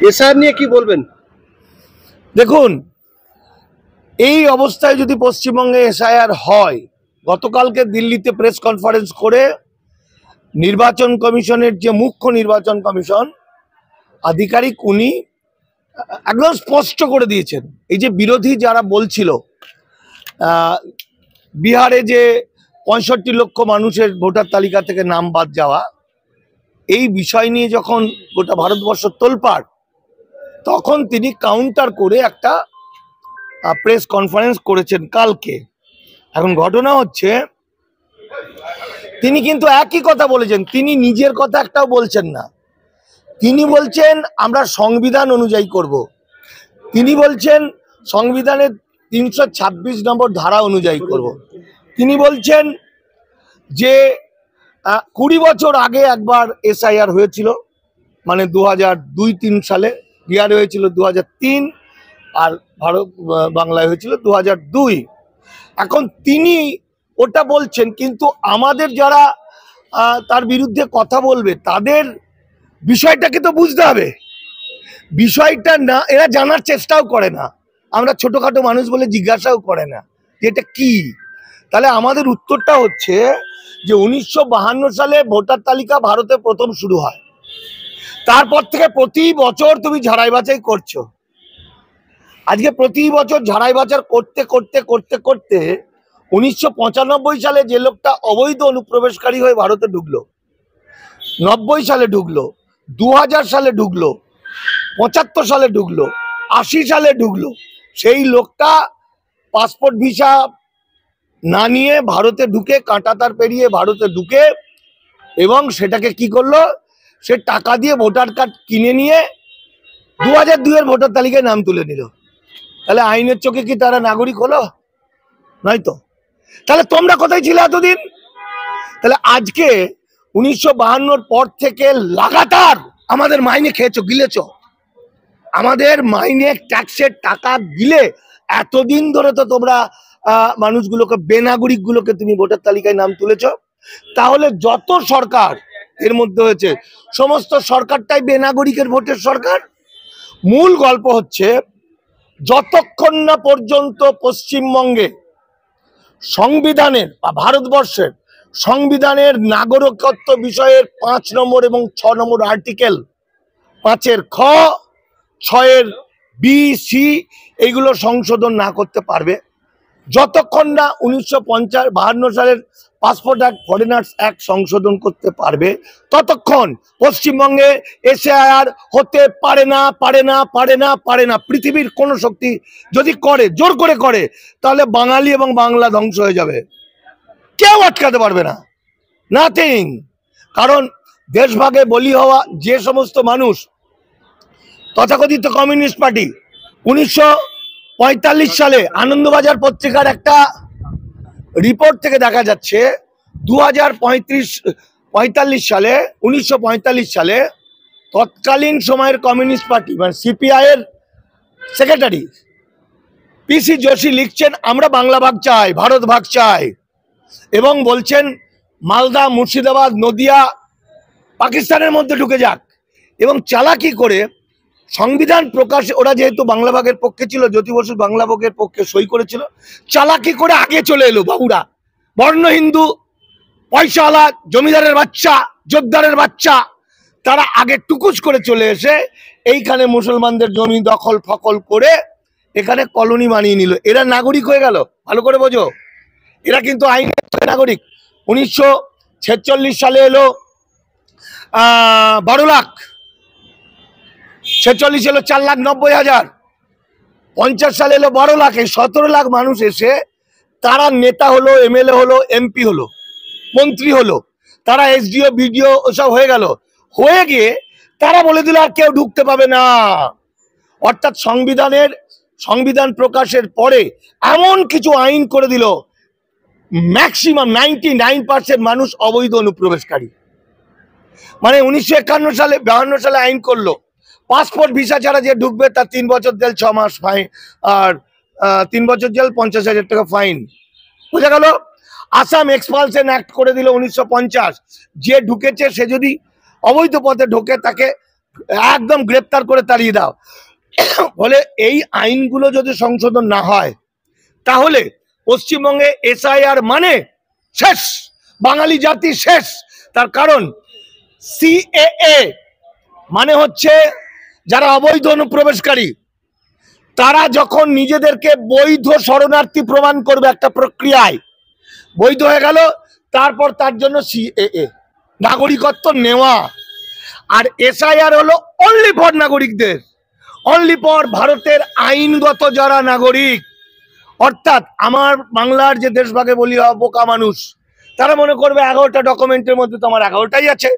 SIR নিয়ে কি বলবেন? দেখুন, এই অবস্থায় যদি পশ্চিমবঙ্গে এসআইআর হয়, গতকালকে দিল্লিতে প্রেস কনফারেন্স করে নির্বাচন কমিশনের যে মুখ্য নির্বাচন কমিশন আধিকারিক উনি একদম স্পষ্ট করে দিয়েছেন, এই যে বিরোধী যারা বলছিল বিহারে যে 65 লক্ষ মানুষের ভোটার তালিকা থেকে নাম বাদ যাওয়া, এই বিষয় নিয়ে যখন গোটা ভারতবর্ষ তোলপাড়, তখন তিনি কাউন্টার করে একটা প্রেস কনফারেন্স করেছেন কালকে। এখন ঘটনা হচ্ছে, তিনি কিন্তু একই কথা বলেছেন, তিনি নিজের কথা একটাও বলছেন না। তিনি বলছেন আমরা সংবিধান অনুযায়ী করব। তিনি বলছেন সংবিধানের 326 নম্বর ধারা অনুযায়ী করব। তিনি বলছেন যে 20 বছর আগে একবার এসআইআর হয়েছিল, মানে 2002-3 সালে, বিহারে হয়েছিল 2003, আর ভারত বাংলায় হয়েছিল 2002। এখন তিনি ওটা বলছেন, কিন্তু আমাদের যারা তার বিরুদ্ধে কথা বলবে তাদের বিষয়টাকে তো বুঝতে হবে। বিষয়টা না, এরা জানার চেষ্টাও করে না। আমরা ছোটখাটো মানুষ বলে জিজ্ঞাসাও করে না যে এটা কি। তাহলে আমাদের উত্তরটা হচ্ছে যে 1952 সালে ভোটার তালিকা ভারতে প্রথম শুরু হয়, তারপর থেকে প্রতি বছর তুমি ঝাড়াই বাছাই করছো। আজকে প্রতি বছর ঝাড়াই বাছাই করতে করতে করতে করতে 1995 সালে যে লোকটা অবৈধ অনুপ্রবেশকারী হয়ে ভারতে ঢুকলো, 90 সালে ঢুকলো, 2000 সালে ঢুকলো, 75 সালে ঢুকলো, 80 সালে ঢুকলো, সেই লোকটা পাসপোর্ট ভিসা না নিয়ে ভারতে ঢুকে, কাঁটাতার পেরিয়ে ভারতে ঢুকে, এবং সেটাকে কি করলো, সে টাকা দিয়ে ভোটার কার্ড কিনে নিয়ে 2002 এর ভোটার তালিকায় নাম তুলে নিল। তাহলে আইনের চোখে কি তারা নাগরিক হলো? নয়তো। তাহলে তোমরা কোথায় ছিলে এতদিন? তাহলে আজকে 1952 পর থেকে লাগাতার আমাদের মাইনে খেয়েছো, গিলেছো, আমাদের মাইনে ট্যাক্সের টাকা গিলে এতদিন ধরে তো তোমরা মানুষগুলোকে, বেনাগরিক গুলোকে তুমি ভোটার তালিকায় নাম তুলেছো। তাহলে যত সরকার এর মধ্যে হয়েছে, সমস্ত সরকারটাই বেনাগরিকের ভোটের সরকার। মূল গল্প হচ্ছে, যতক্ষণ না পর্যন্ত পশ্চিমবঙ্গে সংবিধানের বা ভারতবর্ষের সংবিধানের নাগরিকত্ব বিষয়ের 5 নম্বর এবং 6 নম্বর আর্টিকেল, 5-এর খ, 6-এর বি, সি, এইগুলো সংশোধন না করতে পারবে, যতক্ষণ না 1952 সালের পাসপোর্ট অ্যাক্ট, ফরেনার্স অ্যাক্ট সংশোধন করতে পারবে, ততক্ষণ পশ্চিমবঙ্গে এসআইআর হতে পারে না, পারে না, পারে না, পারে না। পৃথিবীর কোন শক্তি যদি করে, জোর করে করে, তাহলে বাঙালি এবং বাংলা ধ্বংস হয়ে যাবে, কেউ আটকাতে পারবে না, নাথিং। কারণ দেশভাগে বলি হওয়া যে সমস্ত মানুষ, তথাকথিত কমিউনিস্ট পার্টি 1945 সালে আনন্দবাজার পত্রিকার একটা রিপোর্ট থেকে দেখা যাচ্ছে 1945 সালে তৎকালীন সময়ের কমিউনিস্ট পার্টি মানে সিপিআই এর সেক্রেটারি পিসি যোশী লিখছেন, আমরা বাংলা ভাগ চাই, ভারত ভাগ চাই, এবং বলছেন মালদা, মুর্শিদাবাদ, নদিয়া পাকিস্তানের মধ্যে ঢুকে যাক। এবং চালাকি করে সংবিধান প্রকাশ, ওরা যেহেতু বাংলা ভাগের পক্ষে ছিল, জ্যোতি বসু বাংলা ভাগের পক্ষে সই করেছিল, চালাকি করে আগে চলে এলো বাবুরা, বর্ণ হিন্দু, পয়সাওয়ালা, জমিদারের বাচ্চা, জোরদারের বাচ্চা, তারা আগে টুকুস করে চলে এসে এইখানে মুসলমানদের জমি দখল ফকল করে এখানে কলোনি বানিয়ে নিল। এরা নাগরিক হয়ে গেল, ভালো করে বোঝো, এরা কিন্তু আইনের নাগরিক। 1946 সালে এলো 12 লাখ, 46 এলো 4,90,000, 50 সালে এলো 12 লাখ, 17 লাখ মানুষ এসে তারা নেতা হলো, এমএলএ হলো, এমপি হলো, মন্ত্রী হলো, তারা এসডিও, বিডিও ওসব হয়ে গেল। হয়ে গিয়ে তারা বলে দিল আর কেউ ঢুকতে পাবে না। অর্থাৎ সংবিধান প্রকাশের পরে এমন কিছু আইন করে দিল, ম্যাক্সিমাম 99% মানুষ অবৈধ অনুপ্রবেশকারী। মানে 1951 সালে, 52 সালে আইন করলো, পাসপোর্ট ভিসা ছাড়া যে ঢুকবে তার 3 বছর জেল, 6 মাস ফাইন, আর 3 বছর জেল, 50,000 টাকা ফাইন। বোঝা গেল? আসাম এক্সপালশন অ্যাক্ট করে দিল 1950, যে ঢুকেছে সে যদি অবৈধ পথে ঢোকে তাকে একদম গ্রেপ্তার করে তাড়িয়ে দাও। ফলে এই আইনগুলো যদি সংশোধন না হয় তাহলে পশ্চিমবঙ্গে এসআইআর মানে শেষ, বাঙালি জাতি শেষ। তার কারণ সিএএ মানে হচ্ছে যারা অবৈধ অনুপ্রবেশকারী তারা যখন নিজেদেরকে বৈধ শরণার্থী প্রমাণ করবে একটা প্রক্রিয়ায়, বৈধ হয়ে গেল, তারপর তার জন্য সিএএ নাগরিকত্ব নেওয়া। আর এসআইআর হলো অনলি ফর নাগরিকদের, অনলি ফর ভারতের আইনগত যারা নাগরিক। অর্থাৎ আমার বাংলার যে দেশভাগে বলি বোকা মানুষ, তারা মনে করবে 11টা ডকুমেন্টের মধ্যে তো আমার 11টাই আছে,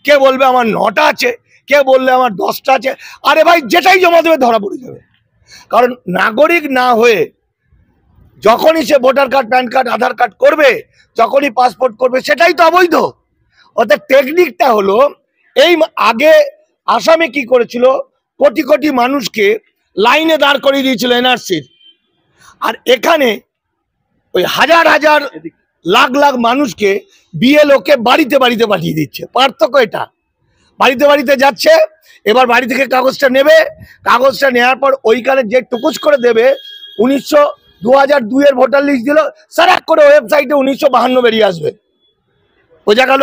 কে বলবে আমার 9টা আছে, কে বললে আমার 10টা আছে। আরে ভাই, যেটাই জমা দেবে ধরা পড়ে যাবে। কারণ নাগরিক না হয়ে যখনই সে ভোটার কার্ড, প্যান কার্ড, আধার কার্ড করবে, যখনই পাসপোর্ট করবে, সেটাই তো অবৈধ। অর্থাৎ টেকনিকটা হলো এই, আগে আসামে কি করেছিল, কোটি কোটি মানুষকে লাইনে দাঁড় করিয়ে দিয়েছিল এনআরসির, আর এখানে ওই হাজার হাজার লাখ লাখ মানুষকে বিএলওকে বাড়িতে বাড়িতে পাঠিয়ে দিচ্ছে। পার্থক্য এটা, বাড়িতে বাড়িতে যাচ্ছে, এবার বাড়ি থেকে কাগজটা নেবে, কাগজটা নেওয়ার পর ওইখানে যে টুকুস করে দেবে 2002 ভোটার লিস্ট দিল, সারাক করে ওয়েবসাইটে 1952 বেরিয়ে আসবে। বোঝা গেল,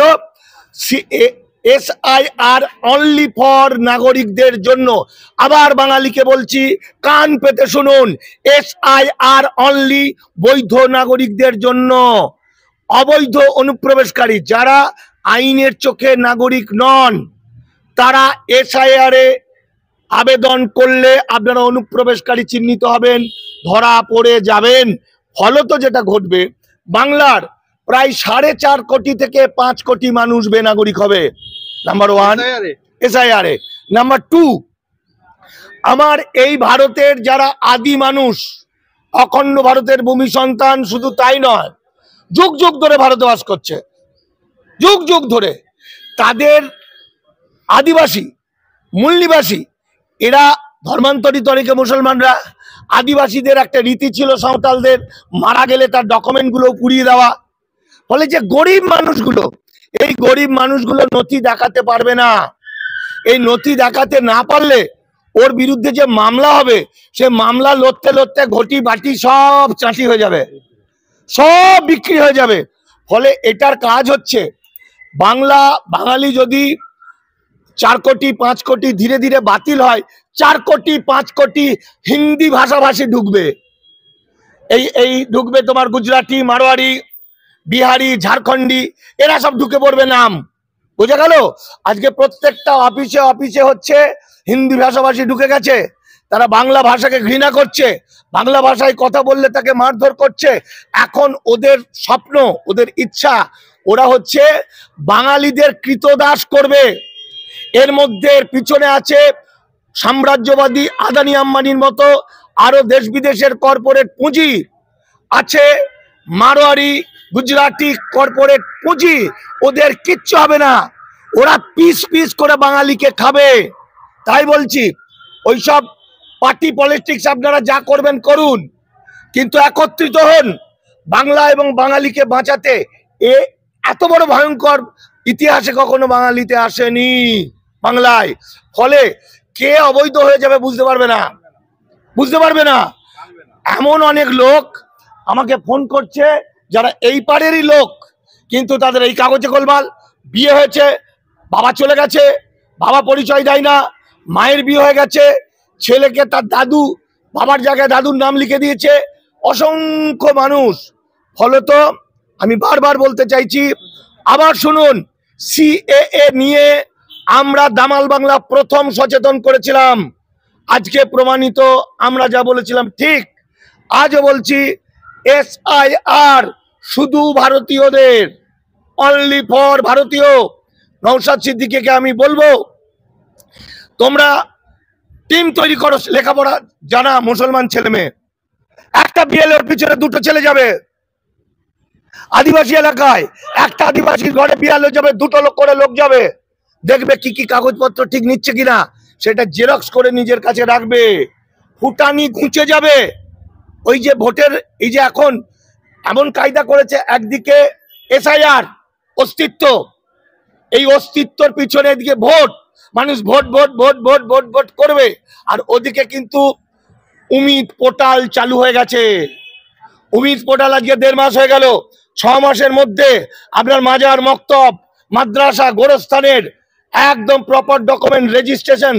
এসআইআর অনলি ফর নাগরিকদের জন্য। আবার বাঙালিকে বলছি, কান পেতে শুনুন, এসআইআর অনলি বৈধ নাগরিকদের জন্য। অবৈধ অনুপ্রবেশকারী যারা আইনের চোখে নাগরিক নন, তারা এসআইআর এ আবেদন করলে আপনারা অনুপ্রবেশকারী চিহ্নিত হবেন, ধরা পড়ে যাবেন। ফলত যেটা ঘটবে, বাংলার প্রায় 4.5 কোটি থেকে 5 কোটি মানুষ বেনাগরিক হবে। নাম্বার 1 এসআইআর এ। নাম্বার 2, আমার এই ভারতের যারা আদি মানুষ, অখণ্ড ভারতের ভূমি সন্তান, শুধু তাই নয়, যুগ যুগ ধরে ভারতে বাস করছে, যুগ যুগ ধরে, তাদের আদিবাসী, মূল নিবাসী, এরা ধর্মান্তরিত অনেকে মুসলমানরা। আদিবাসীদের একটা রীতি ছিল সাঁওতালদের, মারা গেলে তার ডকুমেন্টগুলো পুড়িয়ে দেওয়া। ফলে যে গরিব মানুষগুলো, এই গরিব মানুষগুলো নথি দেখাতে পারবে না। এই নথি দেখাতে না পারলে ওর বিরুদ্ধে যে মামলা হবে, সে মামলা লড়তে লড়তে ঘটি বাটি সব চাঁটি হয়ে যাবে, সব বিক্রি হয়ে যাবে। ফলে এটার কাজ হচ্ছে, বাঙালি যদি 4 কোটি 5 কোটি ধীরে ধীরে বাতিল হয়, 4 কোটি 5 কোটি হিন্দি ভাষাভাষী ঢুকবে। এই ঢুকবে তোমার গুজরাটি, মারোয়ারি, বিহারি, ঝাড়খণ্ডী, এরা সব ঢুকে পড়বে নাম। বোঝা গেল? আজকে প্রত্যেকটা অফিসে অফিসে হচ্ছে হিন্দি ভাষাভাষী ঢুকে গেছে, তারা বাংলা ভাষাকে ঘৃণা করছে, বাংলা ভাষায় কথা বললে তাকে মারধর করছে। এখন ওদের স্বপ্ন, ওদের ইচ্ছা, ওরা হচ্ছে বাঙালিদের কৃতদাস করবে। এর মধ্যে পিছনে আছে সাম্রাজ্যবাদী আদানি আম্বানির মতো আরো দেশ বিদেশের কর্পোরেট পুঁজি আছে, মারোয়ারি, গুজরাটি কর্পোরেট পুঁজি। ওদের কিচ্ছু হবে না, ওরা পিস পিস করে বাঙালিকে খাবে। তাই বলছি, ওইসব পার্টি পলিটিক্স আপনারা যা করবেন করুন, কিন্তু একত্রিত হন বাংলা এবং বাঙালিকে বাঁচাতে। এত বড় ভয়ঙ্কর ইতিহাসে কখনো বাঙালিতে আসেনি বাংলায়। ফলে কে অবৈধ হয়ে যাবে বুঝতে পারবে না। এমন অনেক লোক আমাকে ফোন করছে যারা এই পাড়েরই লোক, কিন্তু তাদের এই কাগজে গোলমাল, বিয়ে হয়েছে, বাবা চলে গেছে, বাবা পরিচয় দেয় না, মায়ের বিয়ে হয়ে গেছে, ছেলেকে তার দাদু, বাবার জায়গায় দাদুর নাম লিখে দিয়েছে, অসংখ্য মানুষ। ফলত আমি বারবার বলতে চাইছি, আবার শুনুন, সিএএ নিয়ে আমরা দামাল বাংলা প্রথম সচেতন করেছিলাম। আজকে প্রমাণিত, আমরা যা বলেছিলাম ঠিক। আজও বলছি, এসআইআর শুধু ভারতীয়দের, অনলি ফর ভারতীয়। নওশাদ সিদ্দিকীকে আমি বলবো, তোমরা টিম তৈরি করো, লেখাপড়া জানা মুসলমান ছেলে মেয়ে, একটা বিএলওর পিছনে 2টো ছেলে যাবে। আদিবাসী এলাকায় একটা আদিবাসীর ঘরে বিএলও যাবে, 2টো লোক করে লোক যাবে, দেখবে কি কি কাগজপত্র ঠিক নিচ্ছে কিনা, সেটা জেরক্স করে নিজের কাছে রাখবে। ফুটানি ঘুঁচে যাবে। ওই যে ভোটের, এই যে এখন এমন কায়দা করেছে, একদিকে এসআইআর অস্তিত্ব, এই অস্তিত্বর পিছনে এদিকে ভোট, মানুষ vote vote vote vote vote vote করবে। আর ওদিকে কিন্তু উমিদ পোর্টাল চালু হয়ে গেছে। উমিদ পোর্টাল আজকে 1.5 মাস হয়ে গেল। 6 মাসের মধ্যে আপনার মাজার, মক্তব, মাদ্রাসা, গোরস্থানের একদম প্রপার ডকুমেন্ট, রেজিস্ট্রেশন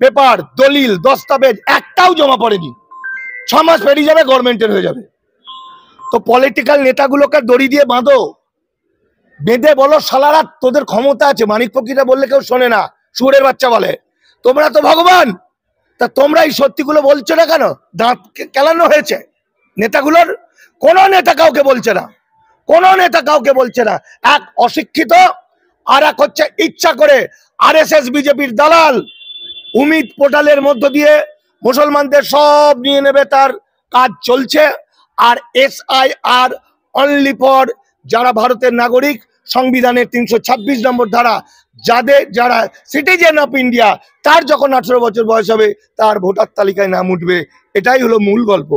পেপার, দলিল, দস্তাবেজ একটাও জমা পড়েনি। 6 মাস পেরিয়ে যাবে, গভর্নমেন্টের হয়ে যাবে। তো পলিটিক্যাল নেতাগুলোকে দড়ি দিয়ে বাঁধো, বেঁধে বলো শালারা তোদের ক্ষমতা আছে। মানিক ফকিরা বললে কেউ শোনে না, সুরের বাচ্চা বলে তোমরা তো ভগবান। তা তোমরা এই সত্যিগুলো বলছো না কেন? দাঁত কেলানো হয়েছে নেতাগুলোর। কোনো নেতা কাউকে বলছে না, কোনো নেতা কাউকে বলছে না। এক অশিক্ষিত, আর এক হচ্ছে ইচ্ছা করে আরএসএস বিজেপির দালাল। উমিদ পোর্টালের মধ্য দিয়ে মুসলমানদের সব নিয়ে নেবে, তার কাজ চলছে। আর SIR অনলি ফর যারা ভারতের নাগরিক, সংবিধানের 326 নম্বর ধারা, যারা সিটিজেন অফ ইন্ডিয়া, তার যখন 18 বছর বয়স হবে তার ভোটার তালিকায় নাম উঠবে। এটাই হলো মূল গল্প।